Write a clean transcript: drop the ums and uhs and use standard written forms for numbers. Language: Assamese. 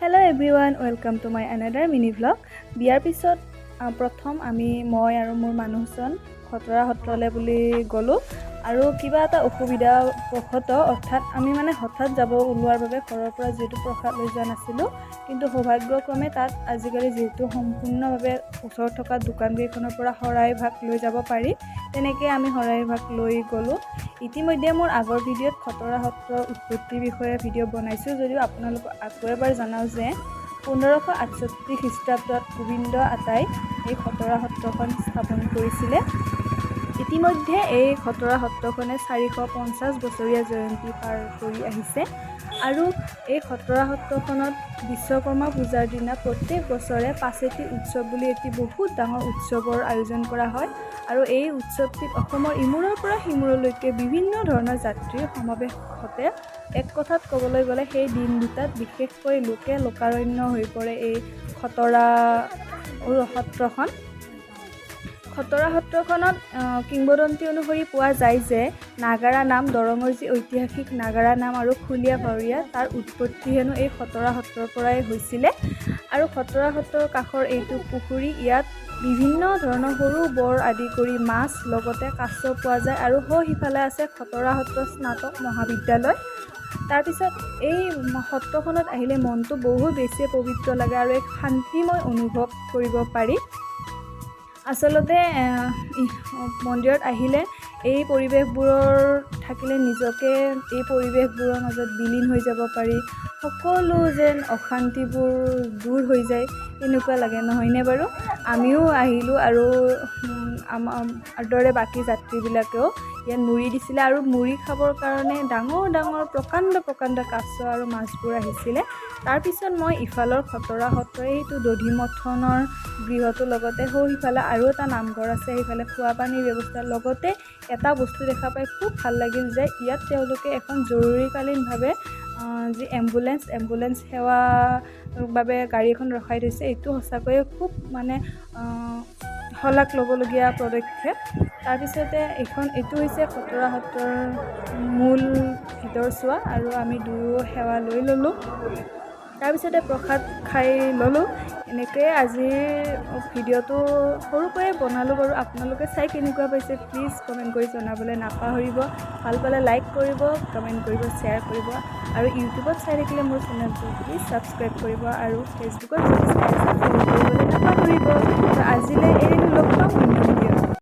Hello everyone, welcome to my another mini vlog. বিয়াৰ পিছত প্ৰথম মই আৰু মোৰ মানুহজন খতৰা সত্ৰলে বুলি গ'লো আৰু কিবা এটা অসুবিধা অৰ্থাৎ আমি হঠাৎ যাব ওলোৱাৰ বাবে ঘৰৰ পৰা যেটো প্ৰসাদ লৈ যোৱা নাছিলো কিন্তু সৌভাগ্যক্ৰমে তাত আজিকালি যেটো সম্পূৰ্ণভাৱে ওচৰত থকা দোকানকেইখনৰ পৰা শৰাই ভাগ লৈ যাব পাৰি তেনেকৈ আমি শৰাই ভাগ লৈ গ'লো। ইতিমধ্যে মোৰ আগৰ ভিডিঅ'ত খতৰা সত্ৰৰ উৎপত্তিৰ বিষয়ে ভিডিঅ' বনাইছোঁ যদিও আপোনালোকক আকৌ এবাৰ জনাওঁ যে 1568 খ্ৰীষ্টাব্দত গোবিন্দ আটাই এই খতৰা সত্ৰখন স্থাপন কৰিছিলে। ইতিমধ্যে এই খতৰা সত্ৰখনে 450 বছৰীয়া জয়ন্তী পাৰ কৰি আহিছে আৰু এই খতৰা সত্ৰখনত বিশ্বকৰ্মা পূজাৰ দিনা প্ৰত্যেক বছৰে পাছেতি উৎসৱ বুলি এটি বহুত ডাঙৰ উৎসৱৰ আয়োজন কৰা হয় আৰু এই উৎসৱটিত অসমৰ ইমূৰৰ পৰা সিমূৰলৈকে বিভিন্ন ধৰণৰ যাত্ৰীৰ সমাৱেশ ঘটে। এক কথাত ক'বলৈ গ'লে সেই দিন দুটাত বিশেষকৈ লোকাৰণ্য হৈ পৰে এই খতৰা সত্ৰখন। খতৰা সত্ৰখনত কিংবদন্তি অনুসৰি পোৱা যায় যে নাগাৰা নাম দৰঙৰ যি ঐতিহাসিক নাগাৰা নাম আৰু খুলীয়া ভাৱৰীয়া তাৰ উৎপত্তি হেনো এই খতৰা সত্ৰৰ পৰাই হৈছিলে আৰু খতৰা সত্ৰৰ কাষৰ এইটো পুখুৰী ইয়াত বিভিন্ন ধৰণৰ সৰু বৰ আদি কৰি মাছ লগতে কাছ পোৱা যায় আৰু সিফালে আছে খতৰা সত্ৰ স্নাতক মহাবিদ্যালয়। তাৰপিছত এই সত্ৰখনত আহিলে মনটো বহুত বেছি পবিত্ৰ লাগে আৰু এক শান্তিময় অনুভৱ কৰিব পাৰি। আচলতে মন্দিৰত আহিলে এই পৰিৱেশবোৰৰ থাকিলে নিজকে এই পৰিৱেশবোৰৰ মাজত বিলীন হৈ যাব পাৰি, সকলো যেন অশান্তিবোৰ দূৰ হৈ যায় এনেকুৱা লাগে, নহয়নে বাৰু? আমিও আহিলোঁ আৰু আমাৰ দৰে বাকী যাত্ৰীবিলাকেও ইয়াত মুড়ি দিছিলে আৰু মুড়ি খাবৰ কাৰণে ডাঙৰ ডাঙৰ প্ৰকাণ্ড কাছ আৰু মাছবোৰ আহিছিলে। তাৰপিছত মই ইফালৰ খতৰা সত্ৰৰ এইটো দধিমথনৰ গৃহটোৰ লগতে সিফালে আৰু এটা নামঘৰ আছে, সেইফালে খোৱা পানীৰ ব্যৱস্থাৰ লগতে এটা বস্তু দেখা পাই খুব ভাল লাগিল যে ইয়াত তেওঁলোকে এখন জৰুৰীকালীনভাৱে যি এম্বুলেন্স সেৱাৰ বাবে গাড়ী এখন ৰখাই থৈছে। এইটো সঁচাকৈয়ে খুব শলাগ ল'বলগীয়া পদক্ষেপ। তাৰপিছতে এইটো হৈছে খতৰা সত্ৰৰ মূল ভিতৰচোৱা আৰু আমি দুয়ো সেৱা লৈ ল'লোঁ। তাৰপিছতে প্ৰসাদ খাই ল'লোঁ। এনেকৈয়ে আজিৰ ভিডিঅ'টো সৰুকৈয়ে বনালোঁ বাৰু। আপোনালোকে চাই কেনেকুৱা পাইছে প্লিজ কমেণ্ট কৰি জনাবলৈ নাপাহৰিব। ভাল পালে লাইক কৰিব, কমেণ্ট কৰিব, শ্বেয়াৰ কৰিব আৰু ইউটিউবত চাই থাকিলে মোৰ চেনেলটো প্লিজ ছাবস্ক্ৰাইব কৰিব আৰু ফেচবুকত যদি চাই আছে ফ'ল' কৰিবলৈ নাপাহৰিব। আজিলৈ এৰিলোঁ, লগ পাম অন্য ভিডিঅ'ত।